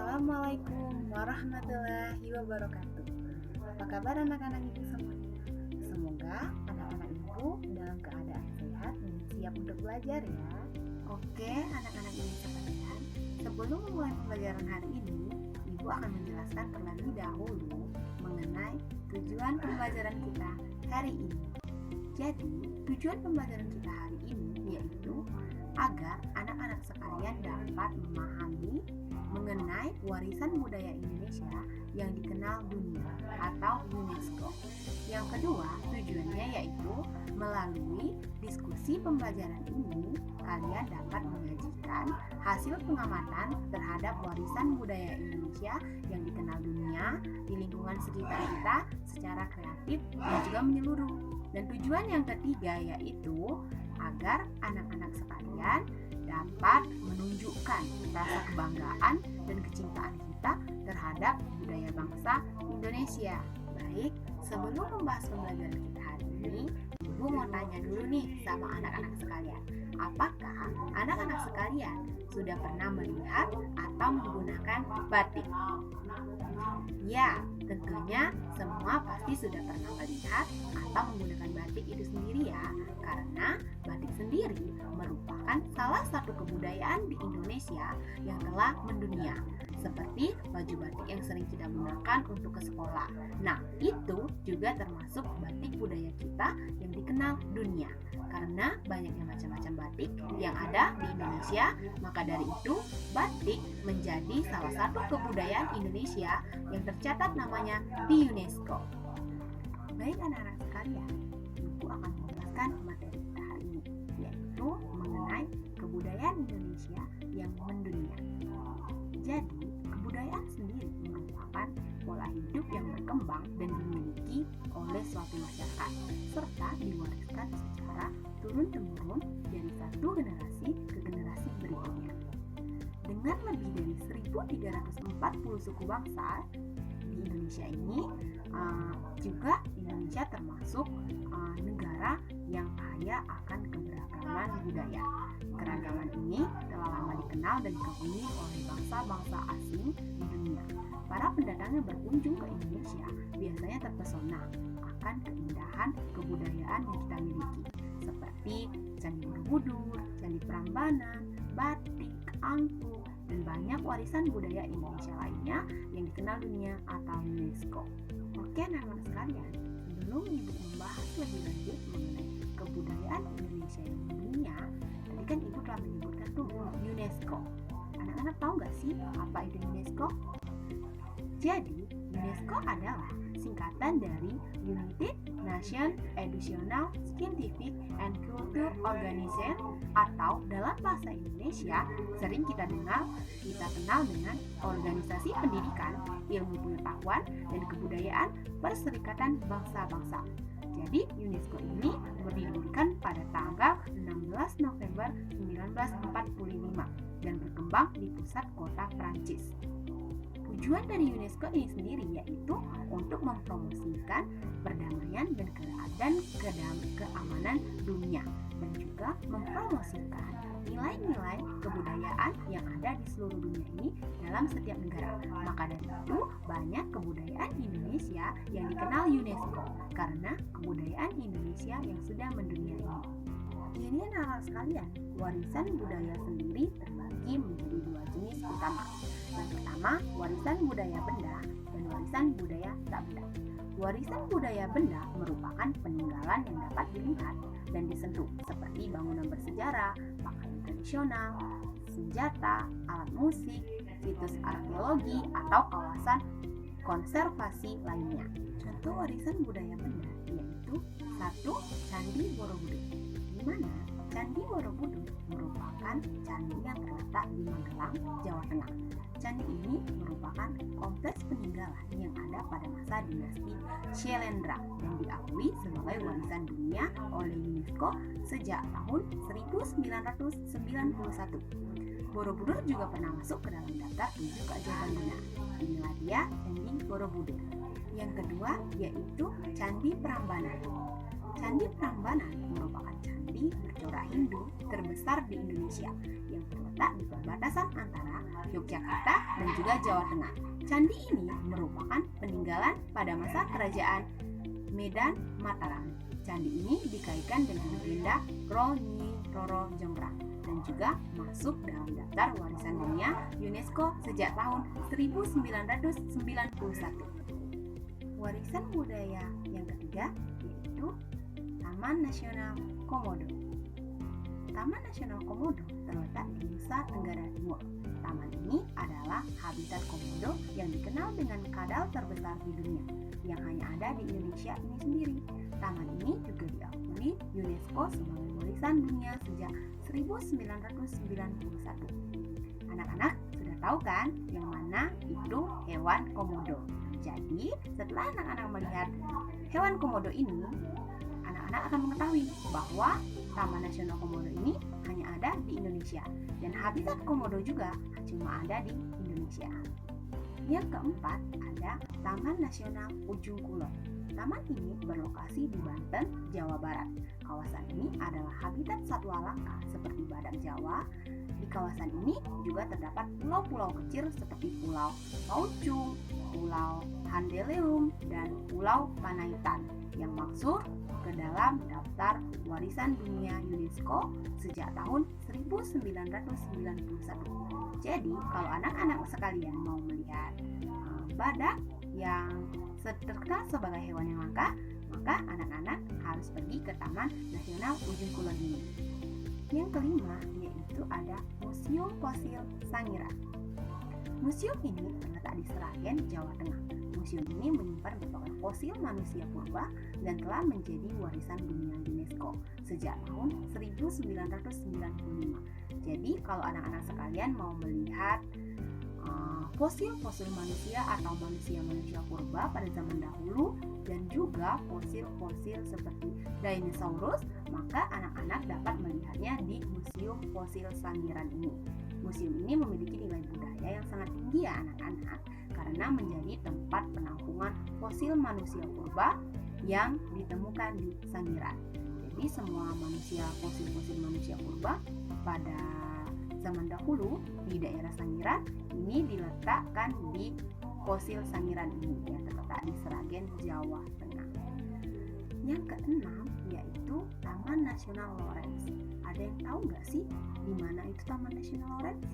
Assalamualaikum warahmatullahi wabarakatuh. Apa kabar anak-anak ibu semuanya? Semoga anak-anak ibu dalam keadaan sehat dan siap untuk belajar ya. Oke anak-anak ibu sekalian, sebelum memulai pembelajaran hari ini, ibu akan menjelaskan terlebih dahulu mengenai tujuan pembelajaran kita hari ini. Jadi, tujuan pembelajaran kita hari ini yaitu agar anak-anak sekalian dapat memahami mengenai warisan budaya Indonesia yang dikenal dunia atau UNESCO. Yang kedua, tujuannya yaitu melalui diskusi pembelajaran ini, kalian dapat menyajikan hasil pengamatan terhadap warisan budaya Indonesia yang dikenal dunia di lingkungan sekitar kita secara kreatif dan juga menyeluruh. Dan tujuan yang ketiga yaitu agar anak-anak sekalian dapat menunjukkan rasa kebanggaan dan kecintaan kita terhadap budaya bangsa Indonesia. Baik, sebelum membahas pembelajaran kita hari ini, Ibu mau tanya dulu nih sama anak-anak sekalian. Apakah anak-anak sekalian sudah pernah melihat atau menggunakan batik? Ya, tentunya semua pasti sudah pernah melihat atau menggunakan batik itu sendiri ya, karena batik sendiri merupakan salah satu kebudayaan di Indonesia yang telah mendunia, seperti baju batik yang sering kita gunakan untuk ke sekolah. Nah, itu juga termasuk batik budaya kita yang dikenal dunia. Karena banyaknya macam-macam batik yang ada di Indonesia, maka dari itu batik menjadi salah satu kebudayaan Indonesia yang tercatat namanya di UNESCO. Baik anak-anak sekalian, Ibu akan menjelaskan materi kita hari ini, yaitu mengenai kebudayaan Indonesia yang mendunia. Jadi, kebudayaan sendiri merupakan pola hidup yang berkembang dan dimiliki oleh suatu masyarakat, serta diwariskan secara turun-temurun dari satu generasi ke generasi berikutnya. Dengan lebih dari 1.340 suku bangsa di Indonesia ini, juga Indonesia termasuk negara yang kaya akan keberagaman budaya. Keragaman ini telah lama dikenal dan dikagumi oleh bangsa-bangsa asing di dunia. Para pendatang yang berkunjung ke Indonesia biasanya terpesona akan keindahan kebudayaan yang kita miliki, seperti Candi Borobudur, Candi Prambanan, batik, angklung, dan banyak warisan budaya Indonesia lainnya yang dikenal dunia atau UNESCO. Oke anak-anak sekalian, sebelum Ibu membahas lebih lanjut mengenai kebudayaan Indonesia yang dunia, tadi kan Ibu telah menyebutkan tuh UNESCO. Anak-anak tahu nggak sih apa itu UNESCO? Jadi, UNESCO adalah singkatan dari United Nations Educational, Scientific, and Culture Organization, atau dalam bahasa Indonesia sering kita kenal dengan Organisasi Pendidikan, Ilmu Pengetahuan, dan Kebudayaan Perserikatan Bangsa-Bangsa. Jadi UNESCO ini berdirikan pada tanggal 16 November 1945 dan berkembang di pusat kota Prancis. Tujuan dari UNESCO ini sendiri yaitu untuk mempromosikan perdamaian dan keamanan dunia, dan juga mempromosikan nilai-nilai kebudayaan yang ada di seluruh dunia ini dalam setiap negara. Maka dari itu banyak kebudayaan Indonesia yang dikenal UNESCO karena kebudayaan Indonesia yang sudah mendunia ini. Jadi anak-anak sekalian, warisan budaya sendiri terbagi menjadi dua jenis utama. Yang pertama, warisan budaya benda dan warisan budaya tak benda. Warisan budaya benda merupakan peninggalan yang dapat dilihat dan disentuh, seperti bangunan bersejarah, pakaian tradisional, senjata, alat musik, situs arkeologi, atau kawasan konservasi lainnya. Contoh warisan budaya benda yaitu 1. Candi Borobudur, di mana Candi Borobudur merupakan candi yang terletak di Magelang, Jawa Tengah. Candi ini merupakan kompleks peninggalan yang ada pada masa dinasti Syailendra dan diakui sebagai warisan dunia oleh UNESCO sejak tahun 1991. Borobudur juga pernah masuk ke dalam daftar 7 keajaiban dunia. Inilah dia Candi Borobudur. Yang kedua yaitu Candi Prambanan. Candi Prambanan merupakan candi bercorak Hindu terbesar di Indonesia yang terletak di perbatasan antara Yogyakarta dan juga Jawa Tengah. Candi ini merupakan peninggalan pada masa kerajaan Medan Mataram. Candi ini dikaitkan dengan legenda Ro Nyi Roro Jonggrang dan juga masuk dalam daftar warisan dunia UNESCO sejak tahun 1991. Warisan budaya yang ketiga yaitu Taman Nasional Komodo. Taman Nasional Komodo terletak di Nusa Tenggara Timur. Taman ini adalah habitat komodo yang dikenal dengan kadal terbesar di dunia yang hanya ada di Indonesia ini sendiri. Taman ini juga diakui UNESCO sebagai warisan dunia sejak 1991. Anak-anak sudah tahu kan yang mana itu hewan komodo. Jadi setelah anak-anak melihat hewan komodo ini, anak-anak akan mengetahui bahwa Taman Nasional Komodo ini hanya ada di Indonesia dan habitat komodo juga cuma ada di Indonesia. Yang keempat ada Taman Nasional Ujung Kulon. Taman ini berlokasi di Banten, Jawa Barat. Kawasan ini adalah habitat satwa langka seperti badak Jawa. Di kawasan ini juga terdapat pulau-pulau kecil seperti Pulau Paucung, Pulau Handeleum, dan Pulau Panaitan yang masuk ke dalam daftar warisan dunia UNESCO sejak tahun 1991. Jadi, kalau anak-anak sekalian mau melihat badak yang terkenal sebagai hewan yang langka, maka anak-anak harus pergi ke Taman Nasional Ujung Kulon ini. Yang kelima yaitu ada Museum Fosil Sangiran. Museum ini terletak di Sragen, Jawa Tengah. Museum ini menyimpan berbagai fosil manusia purba dan telah menjadi warisan dunia UNESCO sejak tahun 1995. Jadi kalau anak-anak sekalian mau melihat fosil-fosil manusia atau manusia-manusia purba pada zaman dahulu dan juga fosil-fosil seperti dinosaurus, maka anak-anak dapat melihatnya di Museum Fosil Sangiran ini. Museum ini memiliki nilai budaya yang sangat tinggi ya anak-anak, karena menjadi tempat penampungan fosil manusia purba yang ditemukan di Sangiran. Jadi semua fosil-fosil manusia purba pada zaman dahulu di daerah Sangiran ini diletakkan di fosil Sangiran ini yang terletak di Sragen, Jawa Tengah. Yang keenam yaitu Taman Nasional Lorentz. Ada yang tahu nggak sih di mana itu Taman Nasional Lorentz?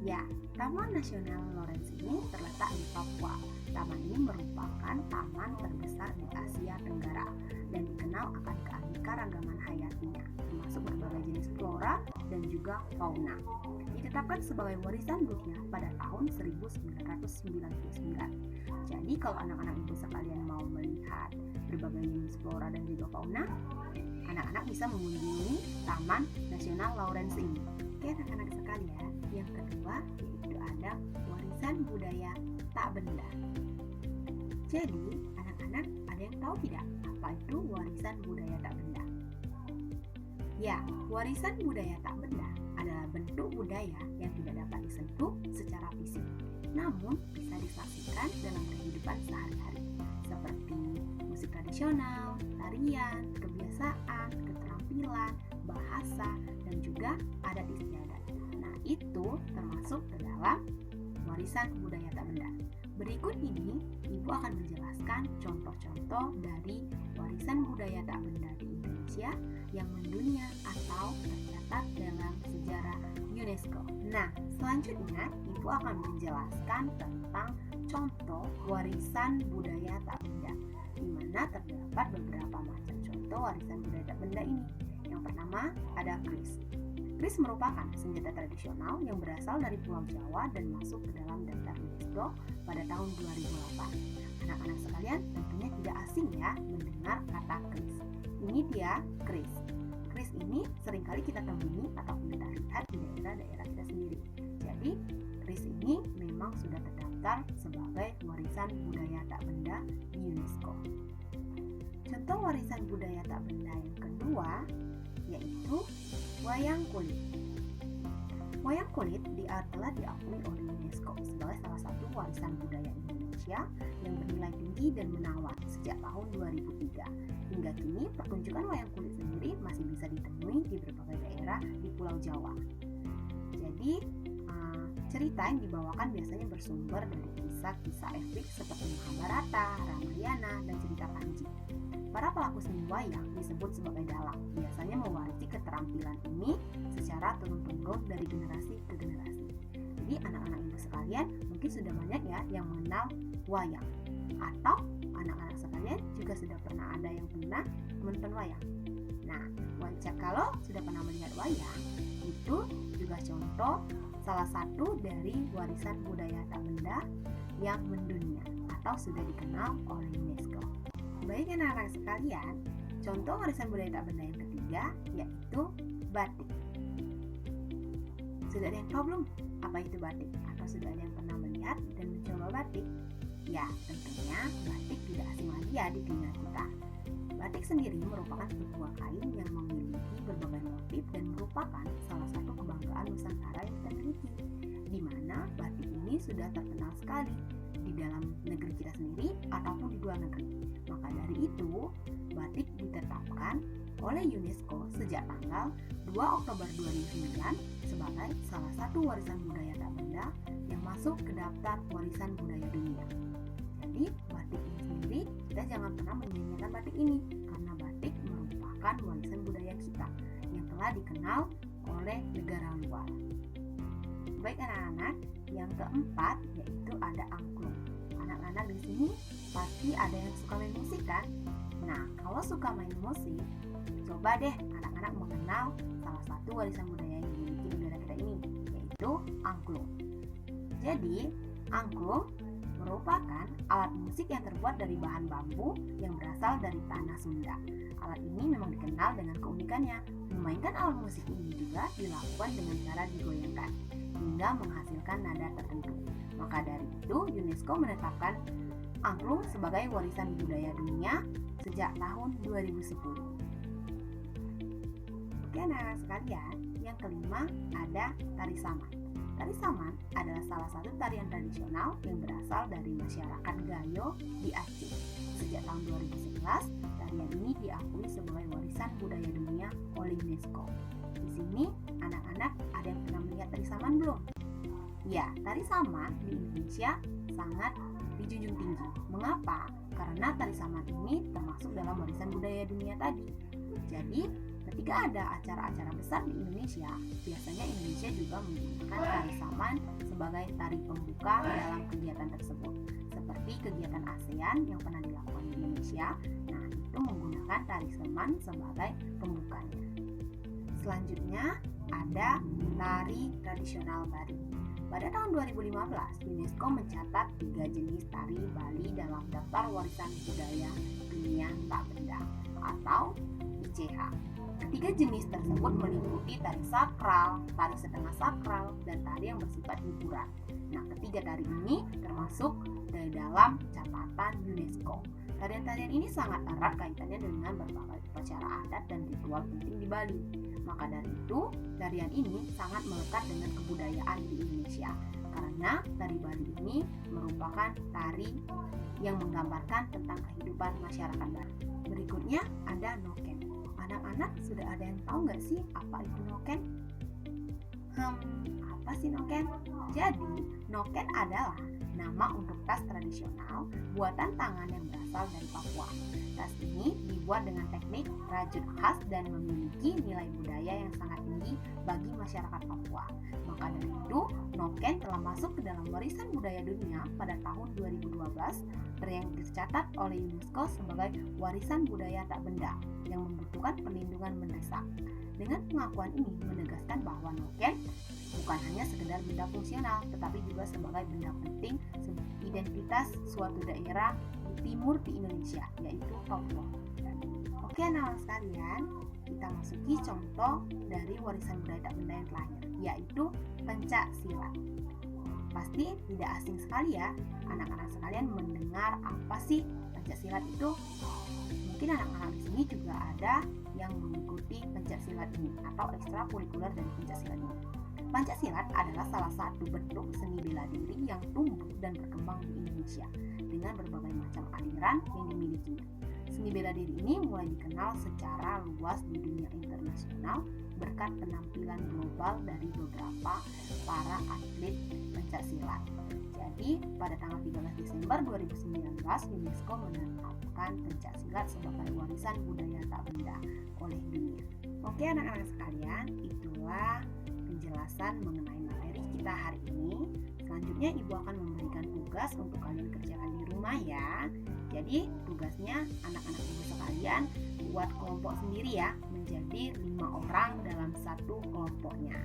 Ya, Taman Nasional Lorentz ini terletak di Papua. Taman ini merupakan taman terbesar di Asia Tenggara dan dikenal akan keanekaragaman hayatinya, termasuk berbagai jenis flora dan juga fauna. Ditetapkan sebagai warisan dunia pada tahun 1999. Jadi kalau anak-anak ibu sekalian mau melihat berbagai jenis flora dan juga fauna, anak-anak bisa mengunjungi Taman Nasional Lorentz ini. Oke anak-anak sekalian, yang kedua yaitu ada warisan budaya tak benda. Jadi anak-anak ada yang tahu tidak apa itu warisan budaya tak benda? Ya, warisan budaya tak benda adalah bentuk budaya yang tidak dapat disentuh secara fisik, namun bisa disaksikan dalam kehidupan sehari-hari, seperti musik tradisional, tarian, kebiasaan, keterampilan, bahasa, dan juga adat istiadat. Nah, itu termasuk ke dalam warisan budaya tak benda. Berikut ini, Ibu akan menjelaskan contoh-contoh dari warisan budaya tak benda di Indonesia yang mendunia atau tercatat dalam sejarah UNESCO. Nah, selanjutnya Ibu akan menjelaskan tentang contoh warisan budaya tak benda, di mana terdapat beberapa macam contoh warisan budaya tak benda ini. Yang pertama ada kris. Kris merupakan senjata tradisional yang berasal dari Pulau Jawa dan masuk ke dalam daftar UNESCO pada tahun 2008. Anak-anak sekalian tentunya tidak asing ya mendengar kata kris. Ini dia kris. Kris ini seringkali kita temui atau kita lihat di daerah-daerah kita sendiri. Jadi kris ini memang sudah terdaftar sebagai warisan budaya tak benda di UNESCO. Contoh warisan budaya tak benda yang kedua yaitu wayang kulit. Wayang kulit telah diakui oleh UNESCO sebagai salah satu warisan budaya Indonesia yang bernilai tinggi dan menawan sejak tahun 2003. Hingga kini pertunjukan wayang kulit sendiri masih bisa ditemui nih di berbagai daerah di Pulau Jawa. Jadi cerita yang dibawakan biasanya bersumber dari kisah-kisah epik seperti Mahabharata, Ramayana, dan cerita Panji. Para pelaku seni wayang disebut sebagai dalang, biasanya mewarisi keterampilan ini secara turun-temurun dari generasi ke generasi. Jadi anak-anak ibu sekalian mungkin sudah banyak ya yang mengenal wayang, atau anak-anak sekalian juga sudah pernah ada yang pernah menonton wayang. Nah, kalau sudah pernah melihat wayang, itu juga contoh salah satu dari warisan budaya tak benda yang mendunia atau sudah dikenal oleh UNESCO. Baik anak-anak sekalian, contoh warisan budaya tak benda yang ketiga yaitu batik. Sudah ada yang tahu belum apa itu batik? Atau sudah ada yang pernah melihat dan mencoba batik? Ya, tentunya batik tidak asing lagi ya di telinga kita. Batik sendiri merupakan sebuah kain yang memiliki berbagai motif dan merupakan salah satu kebanggaan Nusantara yang kita miliki, di mana batik ini sudah terkenal sekali di dalam negeri kita sendiri ataupun di luar negeri. Maka dari itu, batik ditetapkan oleh UNESCO sejak tanggal 2 Oktober 2009 sebagai salah satu warisan budaya tak benda yang masuk ke daftar warisan budaya dunia. Jadi batik ini sendiri, kita jangan pernah menyia-nyiakan batik ini, karena batik merupakan warisan budaya kita yang telah dikenal oleh negara luar. Baik anak-anak, yang keempat yaitu ada angklung. Anak-anak di sini pasti ada yang suka main musik kan? Nah, kalau suka main musik, coba deh anak-anak mengenal salah satu warisan budaya yang dimiliki negara kita ini, yaitu angklung. Jadi, angklung merupakan alat musik yang terbuat dari bahan bambu yang berasal dari tanah Sunda. Alat ini memang dikenal dengan keunikannya. Memainkan alat musik ini juga dilakukan dengan cara digoyangkan hingga menghasilkan nada tertentu. Maka dari itu, UNESCO menetapkan angklung sebagai warisan budaya dunia sejak tahun 2010. Oke anak-anak sekalian, yang kelima ada tari saman. Tari saman adalah salah satu tarian tradisional yang berasal dari masyarakat Gayo di Aceh. Sejak tahun 2011, tarian ini diakui sebagai warisan budaya dunia oleh UNESCO. Di sini, anak-anak ada yang pernah melihat tari saman belum? Ya, tari saman di Indonesia sangat dijunjung tinggi. Mengapa? Karena tari saman ini termasuk dalam warisan budaya dunia tadi. Jadi, ketika ada acara-acara besar di Indonesia, biasanya Indonesia juga menggunakan tari saman sebagai tari pembuka dalam kegiatan tersebut. Seperti kegiatan ASEAN yang pernah dilakukan di Indonesia, nah itu menggunakan tari saman sebagai pembukanya. Selanjutnya ada tari tradisional Bali. Pada tahun 2015, UNESCO mencatat 3 jenis tari Bali dalam daftar warisan budaya dunia tak benda atau ICH. Ketiga jenis tersebut meliputi tari sakral, tari setengah sakral, dan tari yang bersifat hiburan. Nah, ketiga tari ini termasuk dari dalam catatan UNESCO. Tarian-tarian ini sangat erat kaitannya dengan berbagai upacara adat dan ritual penting di Bali. Maka dari itu, tarian ini sangat melekat dengan kebudayaan di Indonesia, karena tari Bali ini merupakan tari yang menggambarkan tentang kehidupan masyarakat Bali. Berikutnya ada noken. Anak-anak sudah ada yang tahu nggak sih apa itu noken? Apa sih noken? Jadi, noken adalah nama untuk tas tradisional buatan tangan yang berasal dari Papua. Tas ini dibuat dengan teknik rajut khas dan memiliki nilai budaya yang sangat tinggi bagi masyarakat Papua. Maka dari itu, noken telah masuk ke dalam warisan budaya dunia pada tahun 2012 yang tercatat oleh UNESCO sebagai warisan budaya tak benda yang membutuhkan perlindungan mendesak. Dengan pengakuan ini menegaskan bahwa noken bukan hanya sekedar benda fungsional, tetapi juga sebagai benda penting identitas suatu daerah di timur di Indonesia, yaitu Papua. Oke anak-anak sekalian, kita masuki contoh dari warisan budaya tak benda yang terakhir, yaitu pencak silat. Pasti tidak asing sekali ya anak-anak sekalian mendengar apa sih pencak silat itu. Mungkin anak-anak di sini juga ada yang mengikuti pencak silat ini atau ekstrakurikuler dari pencak silat ini. Pencak silat adalah salah satu bentuk seni bela diri yang tumbuh dan berkembang di Indonesia dengan berbagai macam aliran yang dimilikinya. Seni bela diri ini mulai dikenal secara luas di dunia internasional berkat penampilan global dari beberapa para atlet pencaksilat. Jadi, pada tanggal 13 Desember 2019, UNESCO menetapkan pencaksilat sebagai warisan budaya tak benda oleh dunia. Oke anak-anak sekalian, itulah penjelasan mengenai materi kita hari ini. Selanjutnya Ibu akan memberikan tugas untuk kalian kerjakan di rumah ya. Jadi tugasnya anak-anak Ibu sekalian buat kelompok sendiri ya, menjadi 5 orang dalam satu kelompoknya.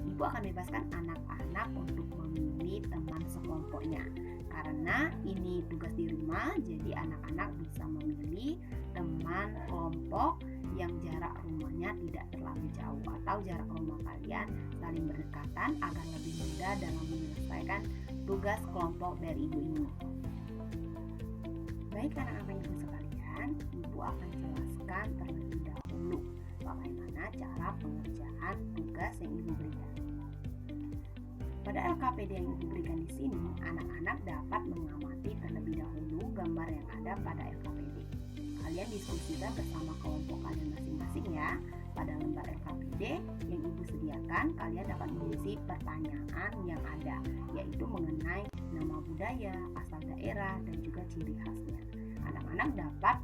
Ibu akan bebaskan anak-anak untuk memilih teman sekelompoknya. Karena ini tugas di rumah, jadi anak-anak bisa memilih teman kelompok yang jarak rumahnya tidak terlalu jauh atau jarak rumah kalian saling berdekatan agar lebih mudah dalam menyelesaikan tugas kelompok dari Ibu ini. Baik anak-anak Ibu sekalian, Ibu akan jelaskan terlebih dahulu bagaimana cara pengerjaan tugas yang Ibu berikan. Pada LKPD yang Ibu berikan di sini, anak-anak dapat mengamati terlebih dahulu gambar yang ada pada LKPD. Kalian diskusikan bersama kelompok kalian masing-masing ya. Pada lembar LKPD yang Ibu sediakan, kalian dapat mengisi pertanyaan yang ada, yaitu mengenai nama budaya, asal daerah, dan juga ciri khasnya. Anak-anak dapat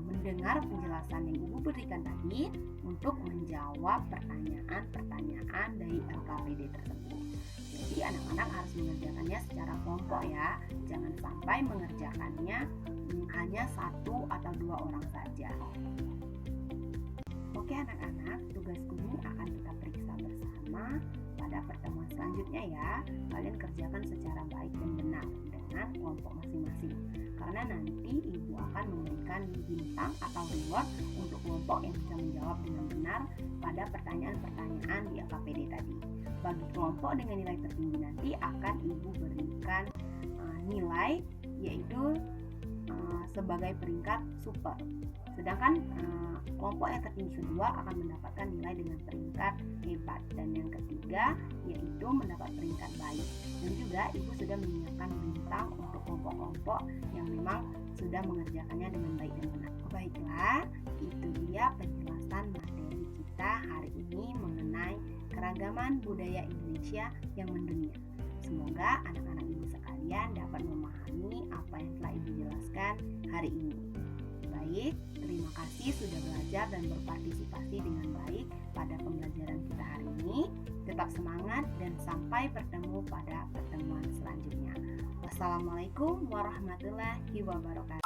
mendengar penjelasan yang Ibu berikan tadi untuk menjawab pertanyaan-pertanyaan dari LKPD tersebut. Jadi anak-anak harus mengerjakannya secara kelompok ya. Jangan sampai mengerjakannya hanya 1 atau 2 orang saja. Oke anak-anak, tugasku ini akan kita periksa bersama pada pertemuan selanjutnya ya. Kalian kerjakan secara baik dan benar dengan kelompok masing-masing. Karena nanti Ibu akan memberikan bintang atau reward untuk kelompok yang bisa menjawab dengan benar pada pertanyaan-pertanyaan di LKPD tadi. Bagi kelompok dengan nilai tertinggi nanti akan Ibu berikan nilai, yaitu sebagai peringkat super. Sedangkan kelompok yang tertinggi kedua akan mendapatkan nilai dengan peringkat hebat, dan yang ketiga yaitu mendapat peringkat baik. Dan juga Ibu sudah menyiapkan bintang untuk kelompok-kelompok yang memang sudah mengerjakannya dengan baik dan benar. Baiklah, itu dia penjelasan materi kita hari ini mengenai keragaman budaya Indonesia yang mendunia. Semoga anak-anak Ibu sekalian dapat memahami apa yang telah Ibu jelaskan hari ini. Baik, terima kasih sudah belajar dan berpartisipasi dengan baik pada pembelajaran kita hari ini. Tetap semangat dan sampai bertemu pada pertemuan selanjutnya. Wassalamualaikum warahmatullahi wabarakatuh.